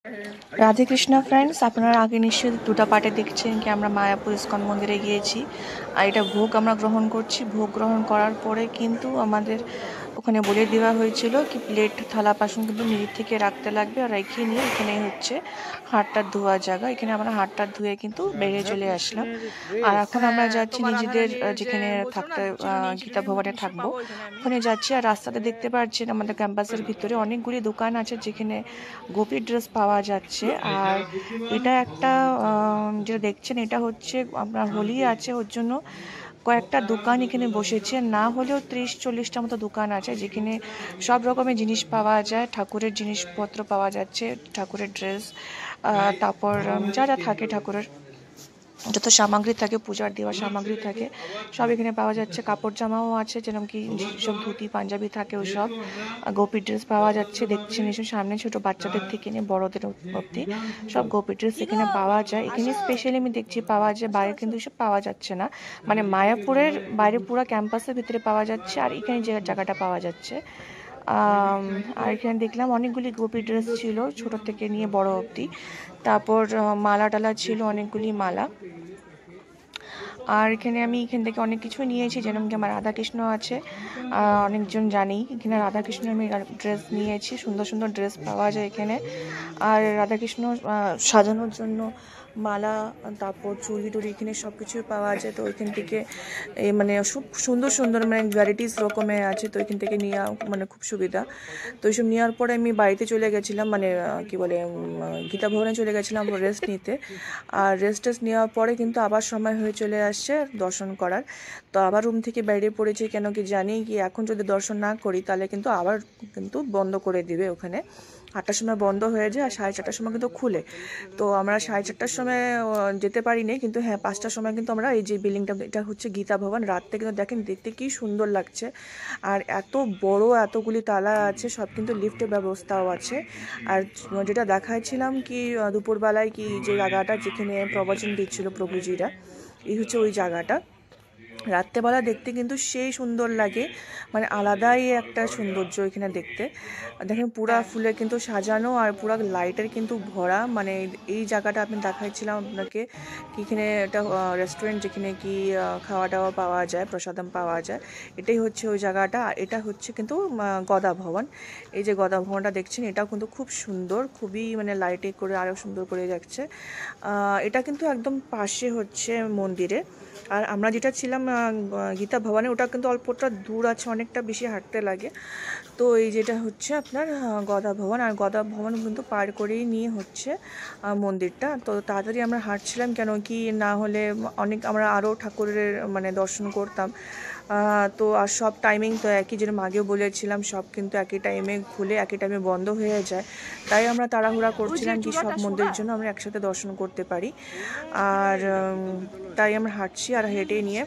Radhe Krishna friends, আপনারা আগে নিশ্চয়ই দুটো পার্টে দেখছেন কি আমরা মায়াপুর ইস্কন মন্দিরে গিয়েছি। আর এটা ভোগ আমরা গ্রহণ করছি। ভোগ গ্রহণ করার পরে কিন্তু আমাদের ওখানে বলে দেওয়া হয়েছিল কি প্লেট থালা বাসন কিন্তু নিজের থেকে রাখতে লাগবে, আর রেখে নিয়ে এখানে হচ্ছে হাতটা ধোয়ার জায়গা। এখানে আমরা হাতটা ধুয়ে কিন্তু বেরিয়ে চলে আসলাম। আর এখন আমরা যাচ্ছি নিজেদের যেখানে থাকতে গীতা ভবনে থাকবো ওখানে যাচ্ছি। আর রাস্তাতে দেখতে পাচ্ছেন আমাদের ক্যাম্পাসের ভিতরে অনেকগুলি দোকান আছে যেখানে গোপীর ড্রেস পাওয়া যাচ্ছে। আর এটা একটা যেটা দেখছেন এটা হচ্ছে আপনার হোলি আছে, ওর জন্য কয়েকটা দোকান এখানে বসেছে। না হলেও 30-40টা মতো দোকান আছে যেখানে সব রকমের জিনিস পাওয়া যায়। ঠাকুরের জিনিসপত্র পাওয়া যাচ্ছে, ঠাকুরের ড্রেস, তারপর যা যা থাকে ঠাকুরের যত সামগ্রী থাকে, পূজার দেওয়া সামগ্রী থাকে, সব এখানে পাওয়া যাচ্ছে। কাপড় জামাও আছে, যেরকম কি সব ধুতি পাঞ্জাবি থাকে ওসব। গোপী ড্রেস পাওয়া যাচ্ছে, দেখছেন এসব সামনে ছোট বাচ্চাদের থেকে নিয়ে বড়দের অবধি সব গোপী ড্রেস এখানে পাওয়া যায়। এখানে স্পেশালি আমি দেখছি পাওয়া যায়, বাইরে কিন্তু এসব পাওয়া যাচ্ছে না। মানে মায়াপুরের বাইরে পুরো ক্যাম্পাসের ভিতরে পাওয়া যাচ্ছে, আর এখানে যে জায়গাটা পাওয়া যাচ্ছে। আর এখানে দেখলাম অনেকগুলি গোপী ড্রেস ছিল, ছোট থেকে নিয়ে বড় অবধি। তারপর মালা টালা ছিল, অনেকগুলি মালা। আর এখানে আমি এখান থেকে অনেক কিছু নিয়েছি, যেরকম কি আমার রাধাকৃষ্ণ আছে, অনেকজন জানি এখানে রাধাকৃষ্ণ আমি ড্রেস নিয়েছি। সুন্দর সুন্দর ড্রেস পাওয়া যায় এখানে। আর রাধাকৃষ্ণ সাজানোর জন্য মালা, তারপর চুড়ি টুড়ি এখানে সব কিছুই পাওয়া যায়। তো ওইখান থেকে মানে খুব সুন্দর সুন্দর মানে ভ্যারাইটিস রকমের আছে, তো ওইখান থেকে নেওয়া মানে খুব সুবিধা। তো এইসব নেওয়ার পরে আমি বাড়িতে চলে গেছিলাম, মানে কি বলে গীতা ভবনে চলে গেছিলাম রেস্ট নিতে। আর রেস্ট নেওয়ার পরে কিন্তু আবার সময় হয়ে চলে আসছে দর্শন করার। তো আবার রুম থেকে বেরিয়ে পড়েছি, কেন কি জানি কি এখন যদি দর্শন না করি তাহলে কিন্তু আবার কিন্তু বন্ধ করে দিবে ওখানে। 8টার সময় বন্ধ হয়ে যায় আর 4:30টার সময় কিন্তু খুলে। তো আমরা 4:30টার সময় যেতে পারিনি, কিন্তু হ্যাঁ 5টার সময় কিন্তু আমরা এই যে বিল্ডিংটা, এটা হচ্ছে গীতা ভবন। রাতটা কিন্তু দেখেন দেখতে কি সুন্দর লাগছে। আর এত বড়, এতগুলি তালা আছে, সব কিন্তু লিফটের ব্যবস্থাও আছে। আর যেটা দেখাচ্ছিলাম কি দুপুরবেলায় কি যে জায়গাটা যেখানে প্রবচন দিচ্ছিল প্রভুজিরা, এই হচ্ছে ওই জায়গাটা। রাত্রেবেলা দেখতে কিন্তু সেই সুন্দর লাগে, মানে আলাদাই একটা সৌন্দর্য এখানে দেখতে। দেখেন পুরা ফুলে কিন্তু সাজানো আর পুরা লাইটের কিন্তু ভরা। মানে এই জায়গাটা আমি দেখাচ্ছিলাম আপনাকে কি এখানে একটা রেস্টুরেন্ট যেখানে কি খাওয়া দাওয়া পাওয়া যায়, প্রসাদম পাওয়া যায়। এটাই হচ্ছে ওই জায়গাটা। আর এটা হচ্ছে কিন্তু গদা ভবন। এই যে গদা ভবনটা দেখছেন এটাও কিন্তু খুব সুন্দর, খুবই মানে লাইটে করে আরও সুন্দর করে যাচ্ছে। এটা কিন্তু একদম পাশে হচ্ছে মন্দিরে। আর আমরা যেটা ছিলাম গীতা ভবনে, ওটা কিন্তু অল্পটা দূর আছে, অনেকটা বেশি হাঁটতে লাগে। তো এই যেটা হচ্ছে আপনার গদা ভবন, আর গদা ভবন কিন্তু পার করেই নিয়ে হচ্ছে মন্দিরটা। তো তাড়াতাড়ি আমরা হাঁটছিলাম, কেন কি না হলে অনেক আমরা আরও ঠাকুরের মানে দর্শন করতাম। তো আর সব টাইমিং তো একই, যেরকম আগেও বলেছিলাম, সব কিন্তু একই টাইমে খুলে একই টাইমে বন্ধ হয়ে যায়। তাই আমরা তাড়াহুড়া করছিলাম কি সব মন্দিরের জন্য আমরা একসাথে দর্শন করতে পারি। আর তাই আমরা হাঁটছি আর হেঁটে নিয়ে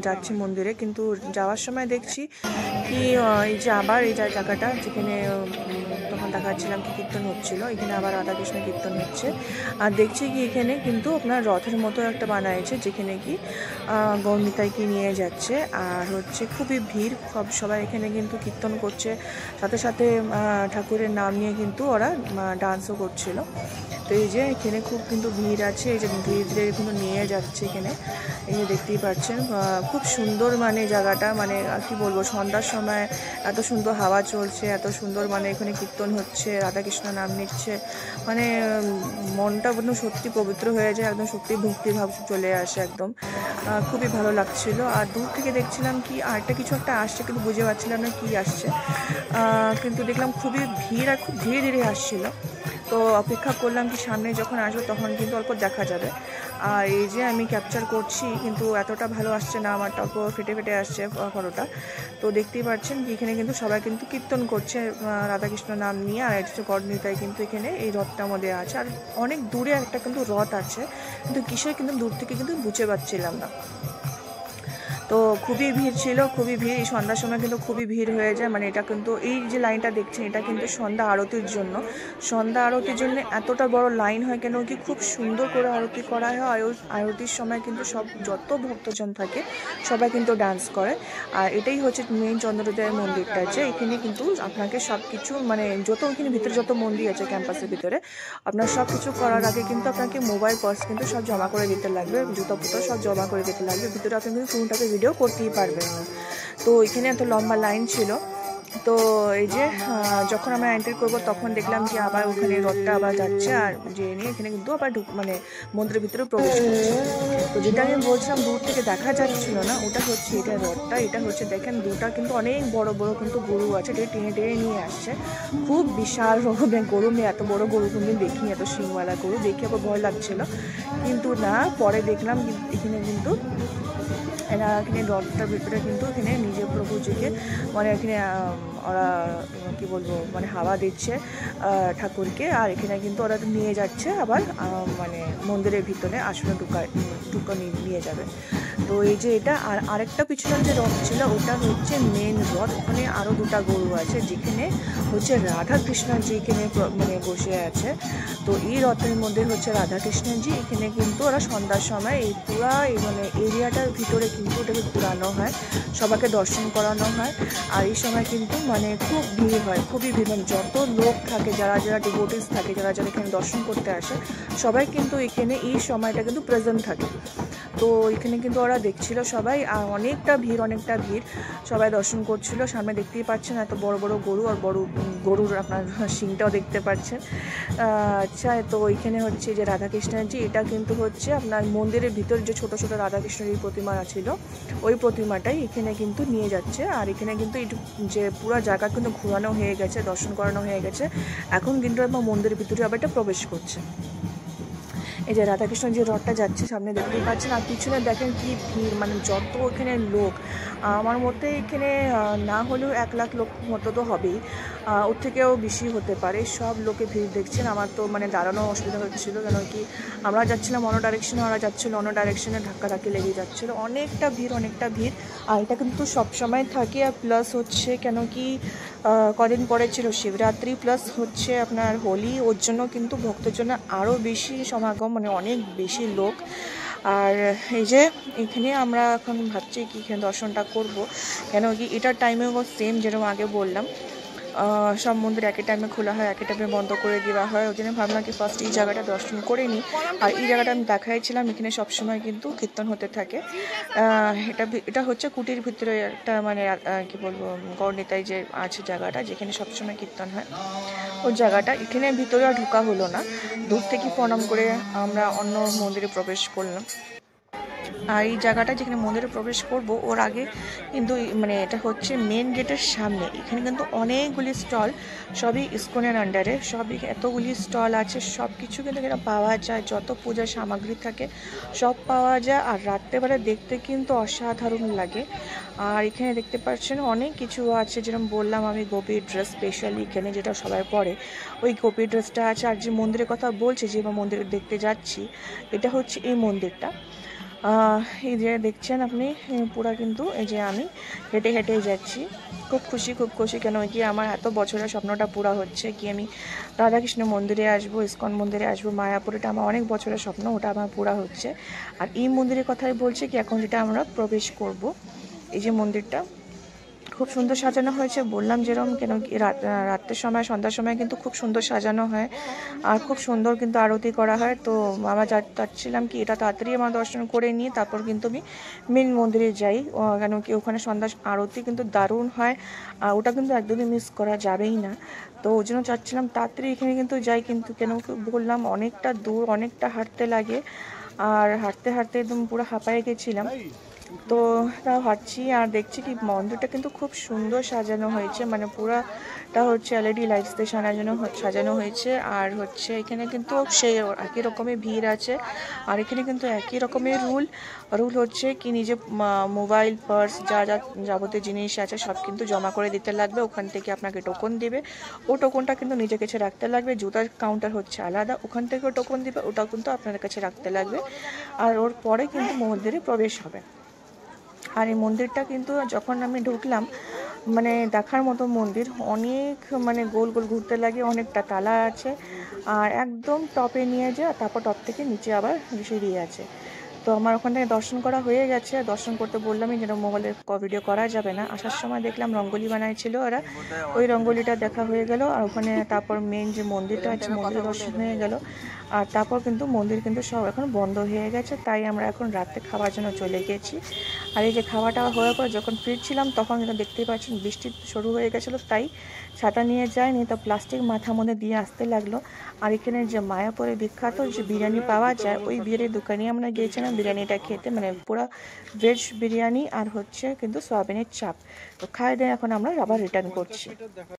যাচ্ছি মন্দিরে। কিন্তু যাওয়ার সময় দেখছি কি এই যে আবার এই জায়গাটা যেখানে তখন দেখাচ্ছিলাম কি কীর্তন হচ্ছিল, এখানে আবার রাধাকৃষ্ণ কীর্তন হচ্ছে। আর দেখছি কি এখানে কিন্তু আপনার রথের মতো একটা বানাইছে, যেখানে কি গৌরনিতাইকে নিয়ে যাচ্ছে। আর হচ্ছে খুবই ভিড়, সবাই এখানে কিন্তু কীর্তন করছে, সাথে সাথে ঠাকুরের নাম নিয়ে কিন্তু ওরা ডান্সও করছিল। তো এই যে এখানে খুব কিন্তু ভিড় আছে, এই যে ধীরে ধীরে কিন্তু নিয়ে যাচ্ছে এখানে, এই যে দেখতেই পাচ্ছেন। খুব সুন্দর মানে জায়গাটা, মানে কি বলবো, সন্ধ্যার সময় এত সুন্দর হাওয়া চলছে, এত সুন্দর মানে এখানে কীর্তন হচ্ছে, রাধাকৃষ্ণ নাম নিচ্ছে, মানে মনটা একদম সত্যি পবিত্র হয়ে যায়, একদম সত্যি ভক্তিভাব চলে আসে একদম। খুবই ভালো লাগছিল। আর দূর থেকে দেখছিলাম কি আরেকটা কিছু একটা আসছে, কিন্তু বুঝে পাচ্ছিলাম না কি আসছে। কিন্তু দেখলাম খুবই ভিড় আর খুব ধীরে ধীরে আসছিল। তো অপেক্ষা করলাম কি সামনে যখন আসবো তখন কিন্তু অল্প দেখা যাবে। আর এই যে আমি ক্যাপচার করছি, কিন্তু এতটা ভালো আসছে না, আমারটা অল্প ফেটে ফেটে আসছে ফটোটা। তো দেখতেই পাচ্ছেন কি এখানে কিন্তু সবাই কিন্তু কীর্তন করছে রাধাকৃষ্ণ নাম নিয়ে। আর এটা হচ্ছে গৌরনিতাই কিন্তু এখানে এই রথটার মধ্যে আছে। আর অনেক দূরে একটা কিন্তু রথ আছে, কিন্তু কিসের কিন্তু দূর থেকে কিন্তু বুঝতে পারছিলাম না। তো খুবই ভিড় ছিল, খুবই ভিড়। এই সন্ধ্যার সময় কিন্তু খুবই ভিড় হয়ে যায়। মানে এটা কিন্তু এই যে লাইনটা দেখছেন এটা কিন্তু সন্ধ্যা আরতির জন্য। সন্ধ্যা আরতির জন্য এতটা বড় লাইন হয় কেন কি খুব সুন্দর করে আরতি করা হয়। আরতির সময় কিন্তু সব যত ভক্তজন থাকে সবাই কিন্তু ডান্স করে। আর এটাই হচ্ছে মেইন চন্দ্রোদয় মন্দিরটা, যে এখানে কিন্তু আপনাকে সব কিছু মানে যত এখানে ভিতরে যত মন্দির আছে ক্যাম্পাসের ভিতরে, আপনার সব কিছু করার আগে কিন্তু আপনাকে মোবাইল পার্স কিন্তু সব জমা করে দিতে লাগবে, জুতো পুতো সব জমা করে দিতে লাগবে। ভিতরে আপনি কিন্তু কোনোটাকে ভিডিও করতেই পারবেন না। তো এখানে এত লম্বা লাইন ছিল। তো এই যে যখন আমরা এন্ট্রি করবো তখন দেখলাম যে আবার ওখানে রথটা আবার যাচ্ছে, আর যে নিয়ে এখানে কিন্তু আবার মানে মন্দিরের ভিতরে প্রবেশ করছে। তো যেটা আমি বলছিলাম দূর থেকে দেখা যাচ্ছিল না, ওটা হচ্ছে এটা রথটা। এটা হচ্ছে দেখেন দুটা কিন্তু অনেক বড় বড় কিন্তু গরু আছে, যেটা টেনে টেনে নিয়ে আসছে। খুব বিশাল রকমের গরু, আমি এত বড় গরু কোনদিন দেখিনি, এত শিংওয়ালা গরু দেখে আবার ভয় লাগছিল। কিন্তু না, পরে দেখলাম এখানে কিন্তু এরা এখানে রথটার ভিতরে কিন্তু এখানে নিজের প্রভুজিকে মানে এখানে ওরা কী বলবো মানে হাওয়া দিচ্ছে ঠাকুরকে, আর এখানে কিন্তু ওরা নিয়ে যাচ্ছে আবার মানে মন্দিরের ভিতরে আসলে ঢুকা নিয়ে যাবে। তো এই যে এটা, আর আরেকটা পিছনের যে রথ ছিল ওটা হচ্ছে মেন রথ। ওখানে আরও দুটা গরু আছে যেখানে হচ্ছে রাধা কৃষ্ণজি এখানে মানে বসে আছে। তো এই রথের মধ্যে হচ্ছে রাধা কৃষ্ণজি। এখানে কিন্তু ওরা সন্ধ্যার সময় এই পুরা মানে এরিয়াটার ভিতরে কিন্তু ওটাকে ঘুরানো হয়, সবাইকে দর্শন করানো হয়। আর এই সময় কিন্তু মানে খুব ভিড় হয়, খুবই ভিড়, মানে যত লোক থাকে যারা যারা ডিভোটিস থাকে, যারা যারা এখানে দর্শন করতে আসে সবাই কিন্তু এখানে এই সময়টা কিন্তু প্রেজেন্ট থাকে। তো এখানে কিন্তু ওরা দেখছিল সবাই, আর অনেকটা ভিড়, সবাই দর্শন করছিল। সামনে দেখতেই পাচ্ছেন এত বড় বড় গরু, আর বড় গরুর আপনার শিংটাও দেখতে পাচ্ছেন। আচ্ছা, তো এখানে হচ্ছে যে রাধাকৃষ্ণজি, এটা কিন্তু হচ্ছে আপনার মন্দিরের ভিতরে যে ছোট ছোট রাধাকৃষ্ণের এই প্রতিমা ছিল ওই প্রতিমাটাই এখানে কিন্তু নিয়ে যাচ্ছে। আর এখানে কিন্তু যে পুরো জায়গা কিন্তু ঘোরানো হয়ে গেছে, দর্শন করানো হয়ে গেছে। এখন কিন্তু আমার মন্দিরের ভিতরে আবার এটা প্রবেশ করছে। এই যে রাধাকৃষ্ণ যে রথটা যাচ্ছে সামনে দেখতেই পাচ্ছেন, আর পিছনে দেখেন কি ভিড়, মানে যত এখানে লোক। আমার মতে এখানে না হলেও 1 লাখ লোক মতো তো হবেই, ওর থেকেও বেশি হতে পারে। সব লোকে ভিড় দেখছেন। আমার তো মানে দাঁড়ানো অসুবিধা হচ্ছিলো, কেন কি আমরা যাচ্ছিলাম অন্য ডাইরেকশনে, ওরা যাচ্ছিলো অন্য ডাইরেকশনে, ধাক্কাধাক্কি লেগে যাচ্ছিলো। অনেকটা ভিড়। আর এটা কিন্তু সবসময় থাকে। আর প্লাস হচ্ছে কেন কি কদিন পরে ছিল শিবরাত্রি, প্লাস হচ্ছে আপনার হোলি, ওর জন্য কিন্তু ভক্তের জন্য আরও বেশি সমাগম, মানে অনেক বেশি লোক। আর এই যে এখানে আমরা এখন ভাবছি কি এখানে দর্শনটা করব, কেন কি এটার টাইমেও সেম যেরকম আগে বললাম, সব মন্দির একই টাইমে খোলা হয়, একই টাইমে বন্ধ করে দেওয়া হয়। ওই জন্য ভাবলাম কি ফার্স্ট এই জায়গাটা দর্শন করে নিই। আর এই জায়গাটা আমি দেখাইছিলাম, এখানে সবসময় কিন্তু কীর্তন হতে থাকে। এটা হচ্ছে কুটির ভিতরে একটা মানে কি বলবো গড়নিতাই যে আছে জায়গাটা যেখানে সবসময় কীর্তন হয়, ওই জায়গাটা। এখানে ভিতরে আর ঢোকা হলো না, দূর থেকে প্রণাম করে আমরা অন্য মন্দিরে প্রবেশ করলাম। আর এই জায়গাটা যেখানে মন্দিরে প্রবেশ করব ওর আগে কিন্তু মানে এটা হচ্ছে মেন গেটের সামনে, এখানে কিন্তু অনেকগুলি স্টল, সবই ইসকনের আন্ডারে, সবই এতগুলি স্টল আছে, সব কিছু কিন্তু এখানে পাওয়া যায়, যত পূজার সামগ্রী থাকে সব পাওয়া যায়। আর রাত্রেবেলা দেখতে কিন্তু অসাধারণ লাগে। আর এখানে দেখতে পাচ্ছেন অনেক কিছু আছে, যেরকম বললাম আমি গোপীর ড্রেস স্পেশালি এখানে যেটা সবাই পরে, ওই গোপীর ড্রেসটা আছে। আর যে মন্দিরের কথা বলছি, যে মন্দিরে দেখতে যাচ্ছি, এটা হচ্ছে এই মন্দিরটা। এই যে দেখছেন আপনি পুরা কিন্তু এই যে আমি হেঁটে হেঁটেই যাচ্ছি, খুব খুশি, কেন কি আমার এত বছরের স্বপ্নটা পুরা হচ্ছে, কি আমি রাধাকৃষ্ণ মন্দিরে আসবো, ইসকন মন্দিরে আসবো, মায়াপুর, এটা আমার অনেক বছরের স্বপ্ন, ওটা আমার পুরা হচ্ছে। আর এই মন্দিরের কথাই বলছি কি এখন যেটা আমরা প্রবেশ করব, এই যে মন্দিরটা খুব সুন্দর সাজানো হয়েছে, বললাম যেরকম, কেন কি রাত্রের সময় সন্ধ্যার সময় কিন্তু খুব সুন্দর সাজানো হয়, আর খুব সুন্দর কিন্তু আরতি করা হয়। তো আমরা চাচ্ছিলাম কি এটা তাড়াতাড়ি আমার দর্শন করে নিয়ে তারপর কিন্তু আমি মেন মন্দিরে যাই, কেন কি ওখানে সন্ধ্যা আরতি কিন্তু দারুণ হয়, আর ওটা কিন্তু একদমই মিস করা যাবেই না। তো ওই জন্য চাচ্ছিলাম তাড়াতাড়ি এখানে কিন্তু যাই, কিন্তু কেন বললাম অনেকটা দূর, অনেকটা হাঁটতে লাগে, আর হাঁটতে একদম পুরো হাঁপায়ে গেছিলাম। তো তাও হাঁটছি আর দেখছি কি মন্দিরটা কিন্তু খুব সুন্দর সাজানো হয়েছে, মানে পুরাটা হচ্ছে এলইডি লাইটস দিয়ে সাজানো হয়েছে। আর হচ্ছে এখানে কিন্তু সেই একই রকমের ভিড় আছে, আর এখানে কিন্তু একই রকমের রুল হচ্ছে কি নিজে মোবাইল পার্স যা যাবতীয় জিনিস আছে সব কিন্তু জমা করে দিতে লাগবে। ওখান থেকে আপনাকে টোকন দিবে, ও টোকনটা কিন্তু নিজের কাছে রাখতে লাগবে। জুতার কাউন্টার হচ্ছে আলাদা, ওখান থেকেও টোকন দিবে, ওটাও কিন্তু আপনার কাছে রাখতে লাগবে। আর ওর পরে কিন্তু মন্দিরে প্রবেশ হবে। আর এই মন্দিরটা কিন্তু যখন আমি ঢুকলাম মানে দেখার মতো মন্দির, অনেক মানে গোল গোল ঘুরতে লাগে, অনেকটা তালা আছে, আর একদম টপে নিয়ে যায়, তারপর টপ থেকে নিচে আবার সিঁড়ি আছে। তো আমার ওখান থেকে দর্শন করা হয়ে গেছে। দর্শন করতে বললামই যেন মোবাইলে ভিডিও করা যাবে না। আসার সময় দেখলাম রঙ্গোলি বানাইছিল ওরা, ওই রঙ্গোলিটা দেখা হয়ে গেল। আর ওখানে তারপর মেন যে মন্দিরটা আছে মন্দির দর্শন হয়ে গেল। আর তারপর কিন্তু মন্দির কিন্তু সব এখন বন্ধ হয়ে গেছে, তাই আমরা এখন রাতে খাওয়ার জন্য চলে গেছি। আর এই যে খাওয়াটা হওয়ার পর যখন ফিরছিলাম তখন কিন্তু দেখতেই পাচ্ছেন বৃষ্টি শুরু হয়ে গেছিলো, তাই ছাতা নিয়ে যায়নি, তো প্লাস্টিক মাথার মধ্যে দিয়ে আসতে লাগলো। আর এখানে যে মায়াপুরে বিখ্যাত যে বিরিয়ানি পাওয়া যায়, ওই বিরিয়ানির দোকানে আমরা গিয়েছিলাম বিরিয়ানিটা খেতে, মানে পুরো ভেজ বিরিয়ানি আর হচ্ছে কিন্তু সয়াবিনের চাপ। তো খাই দিয়ে এখন আমরা আবার রিটার্ন করছি।